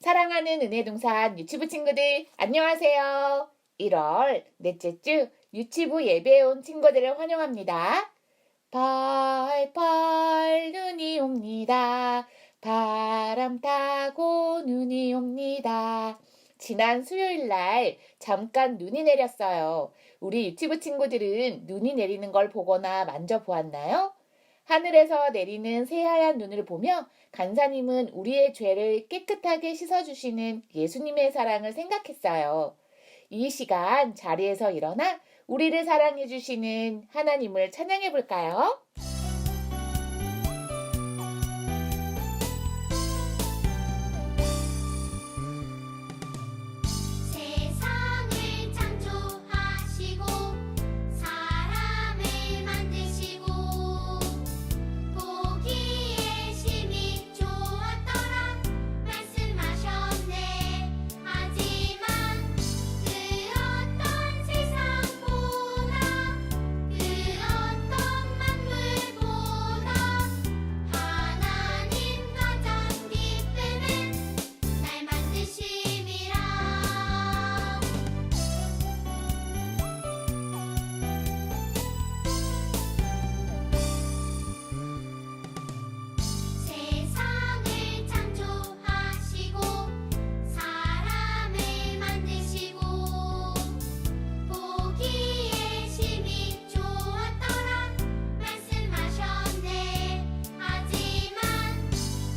사랑하는 은혜동산 유치부 친구들, 안녕하세요. 1월 넷째 주 유치부 예배에 온 친구들을 환영합니다. 펄펄 눈이 옵니다. 바람 타고 눈이 옵니다. 지난 수요일 날 잠깐 눈이 내렸어요. 우리 유치부 친구들은 눈이 내리는 걸 보거나 만져보았나요? 하늘에서 내리는 새하얀 눈을 보며 간사님은 우리의 죄를 깨끗하게 씻어주시는 예수님의 사랑을 생각했어요. 이 시간 자리에서 일어나 우리를 사랑해주시는 하나님을 찬양해 볼까요? 세상을 창조하시고 사람을 만드시고 보기에 심히 좋았더라 말씀하셨네. 하지만 그 어떤 세상보다 그 어떤 만물보다 하나님 가장 기쁨은 날 만드심이라. 세상을 창조하시고 사람을 만드시고 보기에 심히 좋았더라 말씀하셨네. 하지만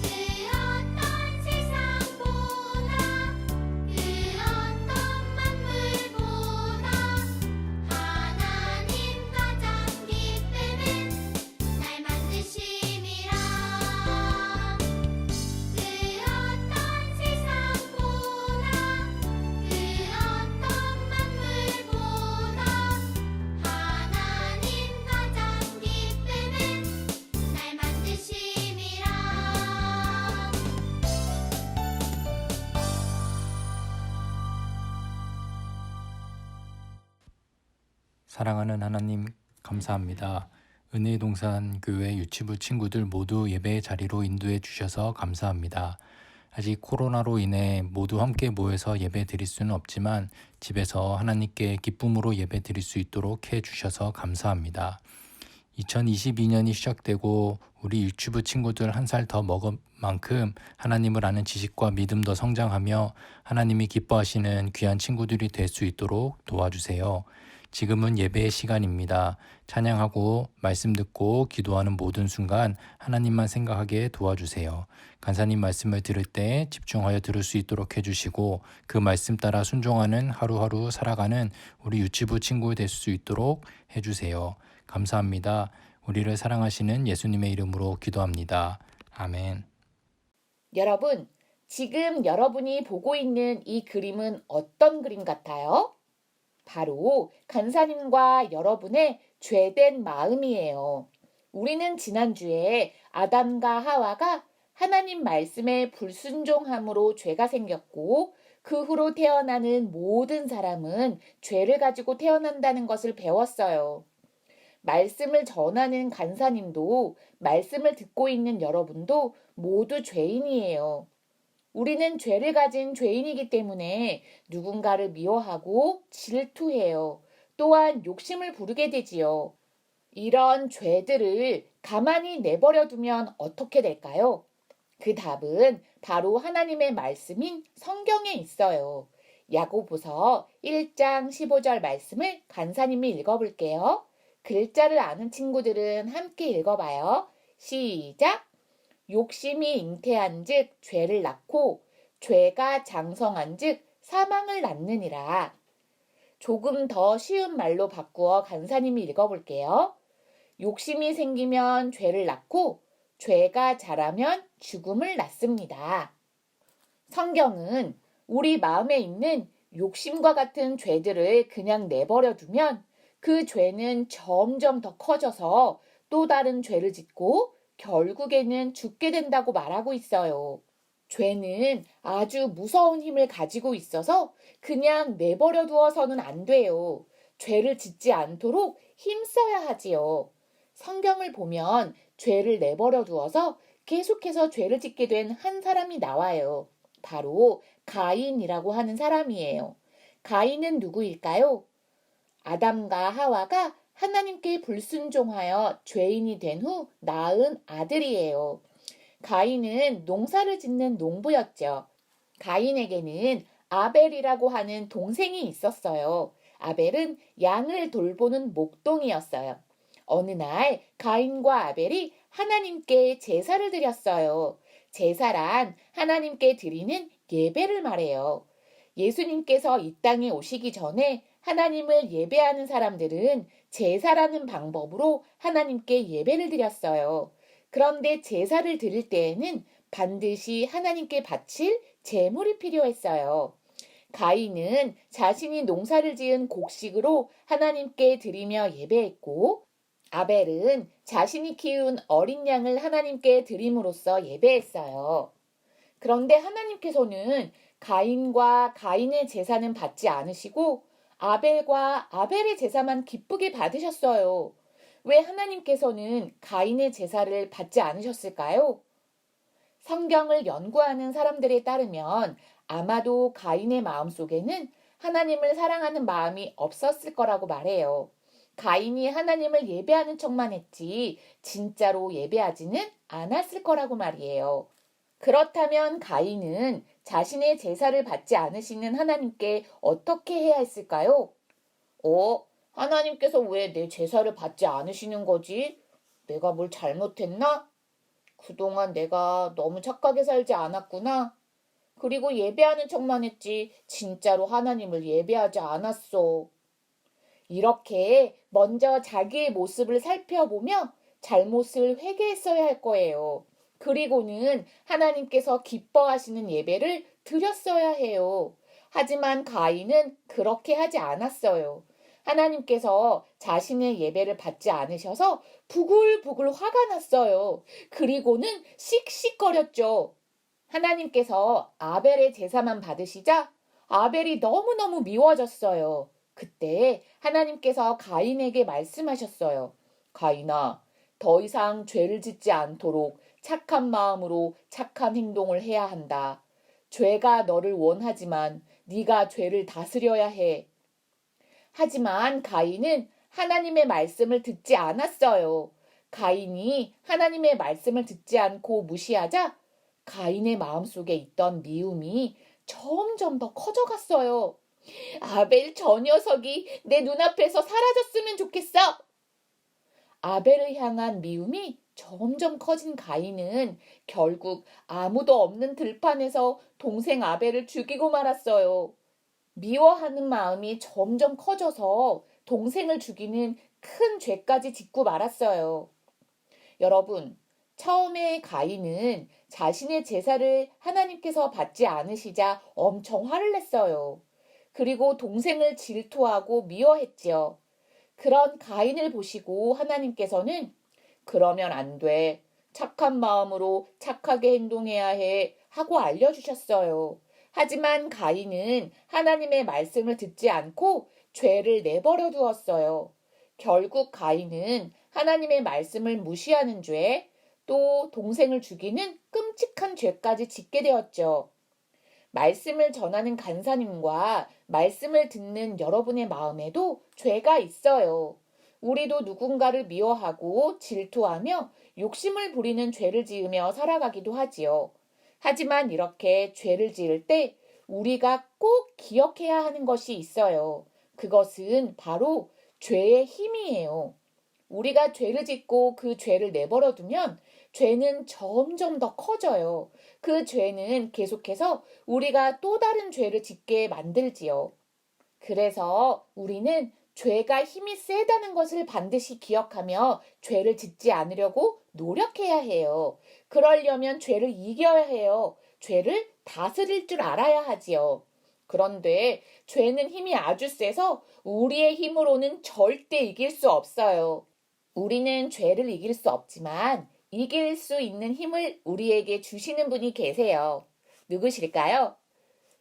그 어떤 세상보다 그 어떤 만물보다 하나님 가장 기쁨은 날 만드심이라. 그 어떤 세상보다 그 어떤 만물보다 하나님 가장 기쁨은 날 만드심이라. 사랑하는 하나님 감사합니다. 은혜동산 교회 유치부 친구들 모두 예배의 자리로 인도해 주셔서 감사합니다. 아직 코로나로 인해 모두 함께 모여서 예배 드릴 수는 없지만 집에서 하나님께 기쁨으로 예배 드릴 수 있도록 해 주셔서 감사합니다. 2022년이 시작되고 우리 유치부 친구들 한 살 더 먹은 만큼 하나님을 아는 지식과 믿음도 성장하며 하나님이 기뻐하시는 귀한 친구들이 될 수 있도록 도와주세요. 지금은 예배의 시간입니다. 찬양하고 말씀 듣고 기도하는 모든 순간 하나님만 생각하게 도와주세요. 간사님 말씀을 들을 때 집중하여 들을 수 있도록 해주시고 그 말씀 따라 순종하는 하루하루 살아가는 우리 유치부 친구 될 수 있도록 해주세요. 감사합니다. 우리를 사랑하시는 예수님의 이름으로 기도합니다. 아멘. 여러분, 지금 여러분이 보고 있는 이 그림은 어떤 그림 같아요? 바로 간사님과 여러분의 죄된 마음이에요. 우리는 지난주에 아담과 하와가 하나님 말씀에 불순종함으로 죄가 생겼고 그 후로 태어나는 모든 사람은 죄를 가지고 태어난다는 것을 배웠어요. 말씀을 전하는 간사님도 말씀을 듣고 있는 여러분도 모두 죄인이에요. 우리는 죄를 가진 죄인이기 때문에 누군가를 미워하고 질투해요. 또한 욕심을 부르게 되지요. 이런 죄들을 가만히 내버려 두면 어떻게 될까요? 그 답은 바로 하나님의 말씀인 성경에 있어요. 야고보서 1장 15절 말씀을 간사님이 읽어볼게요. 글자를 아는 친구들은 함께 읽어봐요. 시작! 욕심이 잉태한즉 죄를 낳고 죄가 장성한즉 사망을 낳느니라. 조금 더 쉬운 말로 바꾸어 간사님이 읽어볼게요. 욕심이 생기면 죄를 낳고 죄가 자라면 죽음을 낳습니다. 성경은 우리 마음에 있는 욕심과 같은 죄들을 그냥 내버려 두면 그 죄는 점점 더 커져서 또 다른 죄를 짓고 결국에는 죽게 된다고 말하고 있어요. 죄는 아주 무서운 힘을 가지고 있어서 그냥 내버려 두어서는 안 돼요. 죄를 짓지 않도록 힘써야 하지요. 성경을 보면 죄를 내버려 두어서 계속해서 죄를 짓게 된 한 사람이 나와요. 바로 가인이라고 하는 사람이에요. 가인은 누구일까요? 아담과 하와가 하나님께 불순종하여 죄인이 된 후 낳은 아들이에요. 가인은 농사를 짓는 농부였죠. 가인에게는 아벨이라고 하는 동생이 있었어요. 아벨은 양을 돌보는 목동이었어요. 어느 날 가인과 아벨이 하나님께 제사를 드렸어요. 제사란 하나님께 드리는 예배를 말해요. 예수님께서 이 땅에 오시기 전에 하나님을 예배하는 사람들은 제사라는 방법으로 하나님께 예배를 드렸어요. 그런데 제사를 드릴 때에는 반드시 하나님께 바칠 제물이 필요했어요. 가인은 자신이 농사를 지은 곡식으로 하나님께 드리며 예배했고, 아벨은 자신이 키운 어린 양을 하나님께 드림으로써 예배했어요. 그런데 하나님께서는 가인과 가인의 제사는 받지 않으시고 아벨과 아벨의 제사만 기쁘게 받으셨어요. 왜 하나님께서는 가인의 제사를 받지 않으셨을까요? 성경을 연구하는 사람들에 따르면 아마도 가인의 마음속에는 하나님을 사랑하는 마음이 없었을 거라고 말해요. 가인이 하나님을 예배하는 척만 했지 진짜로 예배하지는 않았을 거라고 말이에요. 그렇다면 가인은 자신의 제사를 받지 않으시는 하나님께 어떻게 해야 했을까요? 하나님께서 왜 내 제사를 받지 않으시는 거지? 내가 뭘 잘못했나? 그동안 내가 너무 착하게 살지 않았구나. 그리고 예배하는 척만 했지 진짜로 하나님을 예배하지 않았어. 이렇게 먼저 자기의 모습을 살펴보며 잘못을 회개했어야 할 거예요. 그리고는 하나님께서 기뻐하시는 예배를 드렸어야 해요. 하지만 가인은 그렇게 하지 않았어요. 하나님께서 자신의 예배를 받지 않으셔서 부글부글 화가 났어요. 그리고는 씩씩거렸죠. 하나님께서 아벨의 제사만 받으시자 아벨이 너무너무 미워졌어요. 그때 하나님께서 가인에게 말씀하셨어요. 가인아, 더 이상 죄를 짓지 않도록 착한 마음으로 착한 행동을 해야 한다. 죄가 너를 원하지만 네가 죄를 다스려야 해. 하지만 가인은 하나님의 말씀을 듣지 않았어요. 가인이 하나님의 말씀을 듣지 않고 무시하자 가인의 마음속에 있던 미움이 점점 더 커져갔어요. 아벨 저 녀석이 내 눈앞에서 사라졌으면 좋겠어. 아벨을 향한 미움이 점점 커진 가인은 결국 아무도 없는 들판에서 동생 아벨을 죽이고 말았어요. 미워하는 마음이 점점 커져서 동생을 죽이는 큰 죄까지 짓고 말았어요. 여러분, 처음에 가인은 자신의 제사를 하나님께서 받지 않으시자 엄청 화를 냈어요. 그리고 동생을 질투하고 미워했지요. 그런 가인을 보시고 하나님께서는 그러면 안 돼. 착한 마음으로 착하게 행동해야 해. 하고 알려주셨어요. 하지만 가인은 하나님의 말씀을 듣지 않고 죄를 내버려 두었어요. 결국 가인은 하나님의 말씀을 무시하는 죄, 또 동생을 죽이는 끔찍한 죄까지 짓게 되었죠. 말씀을 전하는 간사님과 말씀을 듣는 여러분의 마음에도 죄가 있어요. 우리도 누군가를 미워하고 질투하며 욕심을 부리는 죄를 지으며 살아가기도 하지요. 하지만 이렇게 죄를 지을 때 우리가 꼭 기억해야 하는 것이 있어요. 그것은 바로 죄의 힘이에요. 우리가 죄를 짓고 그 죄를 내버려 두면 죄는 점점 더 커져요. 그 죄는 계속해서 우리가 또 다른 죄를 짓게 만들지요. 그래서 우리는 죄가 힘이 세다는 것을 반드시 기억하며 죄를 짓지 않으려고 노력해야 해요. 그러려면 죄를 이겨야 해요. 죄를 다스릴 줄 알아야 하지요. 그런데 죄는 힘이 아주 세서 우리의 힘으로는 절대 이길 수 없어요. 우리는 죄를 이길 수 없지만 이길 수 있는 힘을 우리에게 주시는 분이 계세요. 누구실까요?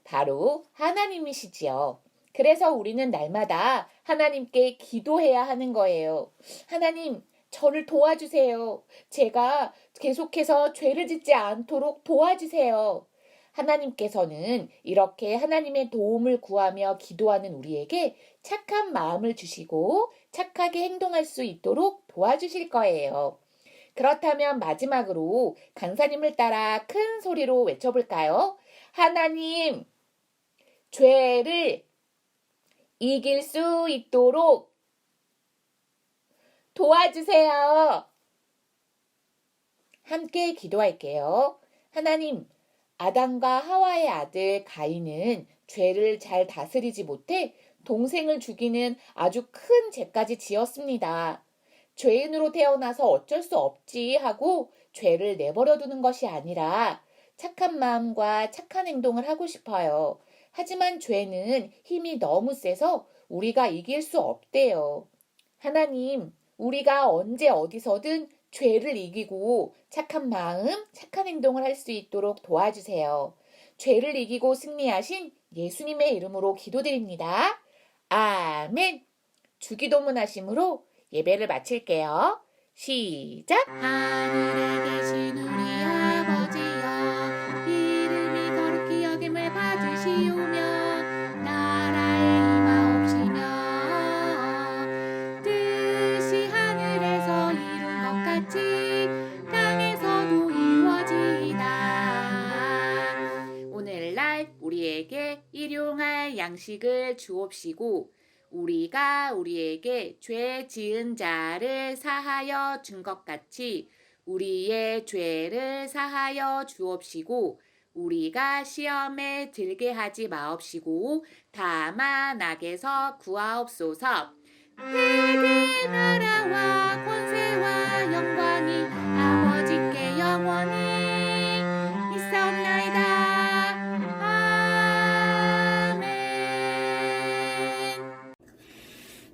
바로 하나님이시지요. 그래서 우리는 날마다 하나님께 기도해야 하는 거예요. 하나님, 저를 도와주세요. 제가 계속해서 죄를 짓지 않도록 도와주세요. 하나님께서는 이렇게 하나님의 도움을 구하며 기도하는 우리에게 착한 마음을 주시고 착하게 행동할 수 있도록 도와주실 거예요. 그렇다면 마지막으로 간사님을 따라 큰 소리로 외쳐볼까요? 하나님, 죄를 이길 수 있도록 도와주세요. 함께 기도할게요. 하나님, 아담과 하와의 아들 가인은 죄를 잘 다스리지 못해 동생을 죽이는 아주 큰 죄까지 지었습니다. 죄인으로 태어나서 어쩔 수 없지 하고 죄를 내버려 두는 것이 아니라 착한 마음과 착한 행동을 하고 싶어요. 하지만 죄는 힘이 너무 세서 우리가 이길 수 없대요. 하나님, 우리가 언제 어디서든 죄를 이기고 착한 마음, 착한 행동을 할 수 있도록 도와주세요. 죄를 이기고 승리하신 예수님의 이름으로 기도드립니다. 아멘. 주기도문 하심으로 예배를 마칠게요. 시작! 하늘에 계신 우리 아버지여, 이름이 거룩히 여김을 받으시오며 나라의 임하옵시며 뜻이 하늘에서 이룬 것 같이 땅에서도 이루어지이다. 오늘날 우리에게 일용할 양식을 주옵시고 우리가 우리에게 죄 지은 자를 사하여 준 것 같이 우리의 죄를 사하여 주옵시고 우리가 시험에 들게 하지 마옵시고 다만 악에서 구하옵소서. 회개 나라와 권세와 영광이 아버지께 영원히 있사옵나이다.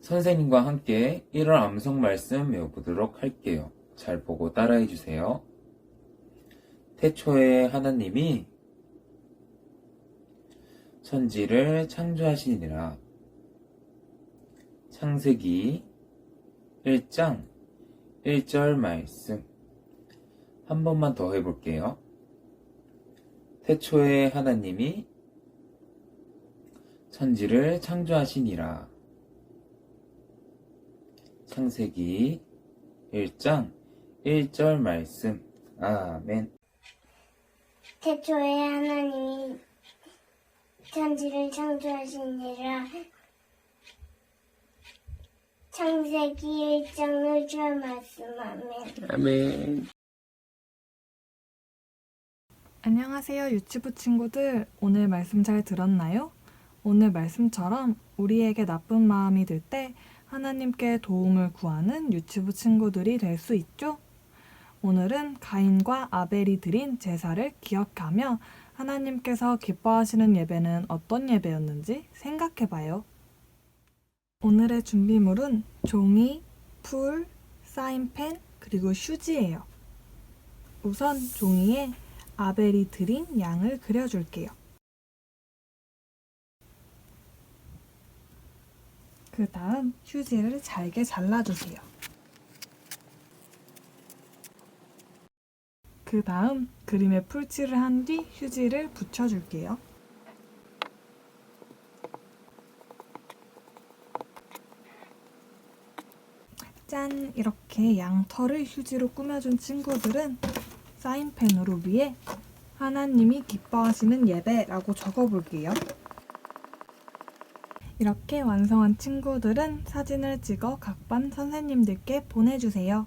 선생님과 함께 1월 암송 말씀 외워보도록 할게요. 잘 보고 따라해 주세요. 태초에 하나님이 천지를 창조하시니라. 창세기 1장 1절 말씀 한 번만 더 해볼게요. 태초에 하나님이 천지를 창조하시니라. 창세기 1장 1절 말씀. 아멘. 태초에 하나님이 천지를 창조하시니라. 창세기 1장 1절 말씀. 아멘. 아멘. 안녕하세요, 유치부 친구들. 오늘 말씀 잘 들었나요? 오늘 말씀처럼 우리에게 나쁜 마음이 들 때 하나님께 도움을 구하는 유치부 친구들이 될 수 있죠? 오늘은 가인과 아벨이 드린 제사를 기억하며 하나님께서 기뻐하시는 예배는 어떤 예배였는지 생각해봐요. 오늘의 준비물은 종이, 풀, 사인펜, 그리고 휴지예요. 우선 종이에 아벨이 드린 양을 그려줄게요. 그 다음 휴지를 잘게 잘라주세요. 그 다음 그림에 풀칠을 한 뒤 휴지를 붙여줄게요. 짠! 이렇게 양털을 휴지로 꾸며준 친구들은 사인펜으로 위에 하나님이 기뻐하시는 예배라고 적어볼게요. 이렇게 완성한 친구들은 사진을 찍어 각 반 선생님들께 보내주세요.